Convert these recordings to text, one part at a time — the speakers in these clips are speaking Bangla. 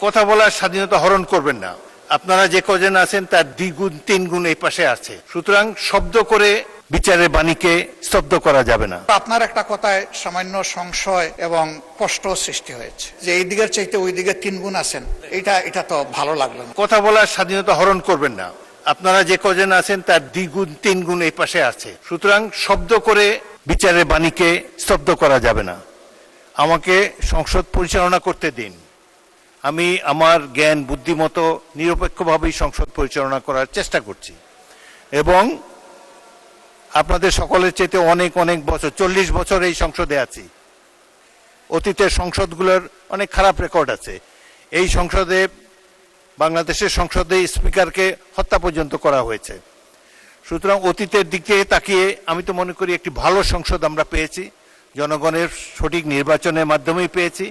কথা বলার স্বাধীনতা হরণ করবেন না। আপনারা যে কজন আছেন তার 2 গুণ 3 গুণ এই পাশে আছে, সুতরাং শব্দ করে বিচারের বাণীকে স্তব্ধ করা যাবে না। আপনার একটা কথায় সামান্য সংশয় এবং কষ্ট সৃষ্টি হয়েছে যে এই দিকের চাইতে ওই দিকে 3 গুণ আছেন, এটা তো ভালো লাগলো না। কথা বলার স্বাধীনতা হরণ করবেন না। আপনারা যে কজন আছেন তার 2 গুণ 3 গুণ এই পাশে আছে, সুতরাং শব্দ করে বিচারের বাণীকে স্তব্ধ করা যাবে না। আমাকে সংসদ পরিচালনা করতে দিন। আমি আমার জ্ঞান বুদ্ধিমতো নিরপেক্ষভাবেই সংসদ পরিচালনা করার চেষ্টা করছি এবং আপনাদের সকলের চেয়ে অনেক অনেক বছর 40 বছর এই সংসদে আছি। অতীতের সংসদগুলোর অনেক খারাপ রেকর্ড আছে। এই সংসদে, বাংলাদেশের সংসদে স্পিকারকে হত্যা পর্যন্ত করা হয়েছে। সুতরাং অতীতের দিকে তাকিয়ে আমি তো মনে করি একটি ভালো সংসদ আমরা পেয়েছি, জনগণের সঠিক নির্বাচনের মাধ্যমেই পেয়েছি।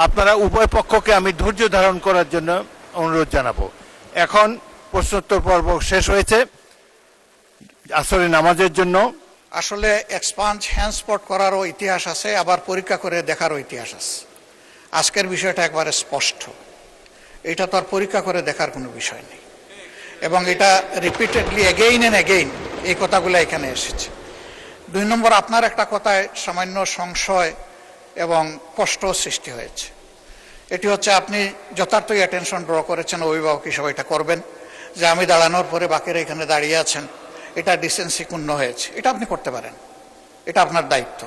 আপনারা উভয় পক্ষকে আমি ধৈর্য ধারণ করার জন্য অনুরোধ জানাবো। এখন প্রশ্নোত্তর পর্ব শেষ হয়েছে। আসরে নামাজের জন্য আসলে এক্সপাঞ্জ হ্যান্ডস্পট করারও ইতিহাস আছে, আবার পরীক্ষা করে দেখারও ইতিহাস আছে। আজকের বিষয়টা একবারে স্পষ্ট, এটা তো আর পরীক্ষা করে দেখার কোনো বিষয় নেই এবং এটা রিপিটেডলি এগেইন অ্যান্ড এগেইন এই কথাগুলো এখানে এসেছে। 2 নম্বর, আপনার একটা কথায় সামান্য সংশয় এবং কষ্ট সৃষ্টি হয়েছে। এটি হচ্ছে আপনি যথার্থই অ্যাটেনশন ড্র করেছেন, অভিভাবক হিসেবে এটা করবেন যে আমি দাঁড়ানোর পরে বাকিরা এখানে দাঁড়িয়ে আছেন, এটা ডিসেন্সি ক্ষুণ্ণ হয়েছে। এটা আপনি করতে পারেন, এটা আপনার দায়িত্ব।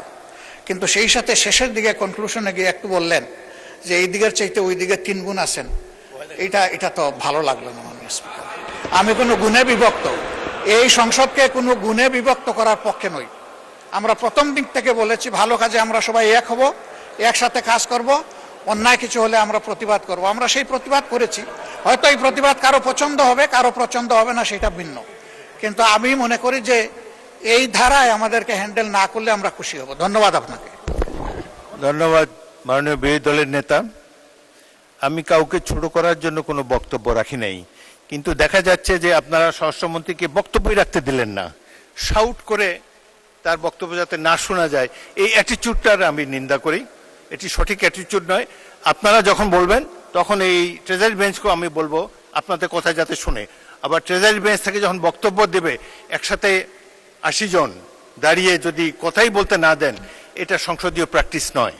কিন্তু সেই সাথে শেষের দিকে কনক্লুশনে গিয়ে একটু বললেন যে এই দিকের চাইতে ওই দিকে 3 গুণ আছেন, এটা তো ভালো লাগলো না মাননীয় স্পিকার। আমি কোনো গুণে বিভক্ত, এই সংসদকে কোনো গুণে বিভক্ত করার পক্ষে নই। আমরা প্রথম দিক থেকে বলেছি ভালো কাজে আমরা সবাই এক হব, একসাথে কাজ করব, অন্যায় কিছু হলে আমরা প্রতিবাদ করব। আমরা সেই প্রতিবাদ করেছি। হয়তো এই প্রতিবাদ কারো পছন্দ হবে, কারো পছন্দ হবে না, সেটা ভিন্ন। কিন্তু আমি মনে করি যে এই ধারায় আমাদেরকে হ্যান্ডেল না করলে আমরা খুশি হব। ধন্যবাদ আপনাকে। ধন্যবাদ মাননীয় বিরোধী দলের নেতা। আমি কাউকে ছোট করার জন্য কোনো বক্তব্য রাখি নাই, কিন্তু দেখা যাচ্ছে যে আপনারা স্বরাষ্ট্রমন্ত্রীকে বক্তব্যই রাখতে দিলেন না। শাউট করে তার বক্তব্য যাতে না শোনা যায়, এই অ্যাটিটিউডটার আমি নিন্দা করি। এটি সঠিক অ্যাটিটিউড নয়। আপনারা যখন বলবেন তখন এই ট্রেজারি বেঞ্চকেও আমি বলবো আপনাদের কথা যাতে শুনে। আবার ট্রেজারি বেঞ্চ থেকে যখন বক্তব্য দেবে একসাথে 80 জন দাঁড়িয়ে যদি কথাই বলতে না দেন, এটা সংসদীয় প্র্যাকটিস নয়।